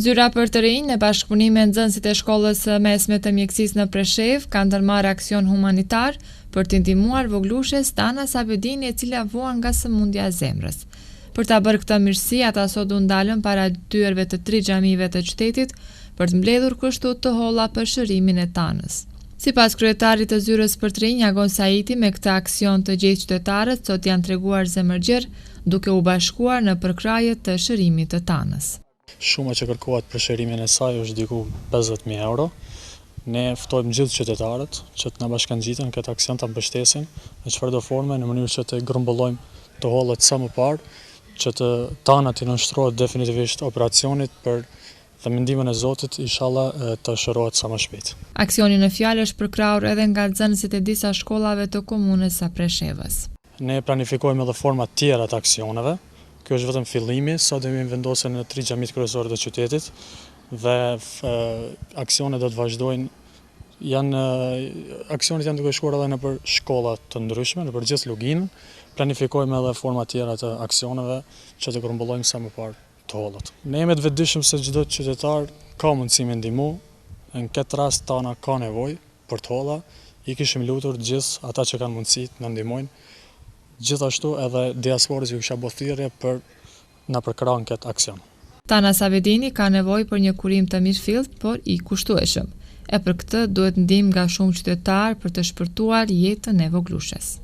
Zyra për të rinj në bashkëpunim me nxënësit e shkollës së mesme të mjekësisë në Preshevë kanë ndërmarrë aksion humanitar për të ndihmuar voglushes Tana Sabedini, e cila vuan nga sëmundja e zemrës. Për ta bërë këtë mirësi, ata sot u ndalën para dyerve të 3 xhamive të qytetit për të mbledhur kështu të holla për shërimin e Tanës. Sipas kryetarit të Zyrës për të rinj, Agon Saiti, me këtë aksion të gjithë qytetarët sot janë treguar zemërgjër duke u bashkuar në përkraje të shërimit të Tanës. Shuma që kërkohet për shërimin e saj është diku 50.000 euro. Ne ftojmë gjithë qytetarët që të na bashkangjiten këtë aksion ta mbështesin në çfarëdo forme, në mënyrë që të grumbullojmë të hollat sa më parë, që të Tana të nënshtrohet definitivisht operacionit për dhe me ndihmën e Zotit, inshallah të shërohet sa më shpejt. Aksioni në fjalë është përkrahur edhe nga nxënësit e disa shkollave të komunës së Preshevës. Ne planifikojmë edhe forma tjera të aksioneve. Kjo është vetëm fillimi, sot do të vendosen në 3 xhamit kryesore të qytetit dhe aksionet do të vazhdojnë. Aksionet janë duke shkuar edhe nëpër shkolla të ndryshme, nëpër gjithë Luginën. Planifikojmë edhe forma tjera të aksioneve që të grumbullojmë sa më parë të hollat. Ne jemi të vetëdijshëm se çdo qytetar ka mundësi me ndihmu. Në këtë rast Tana ka nevojë për të holla. I kishim lutur gjithë ata që kanë mundësi të na ndihmojnë. Gjithashtu edhe diasporës ju kisha bërë thirrje për na përkrahën këtë aksion. Tana Sabedini ka nevojë për një kurim të mirëfillt, por i kushtueshëm. E për këtë duhet ndihmë nga shumë qytetarë për të shpërtuar jetën e voglushes.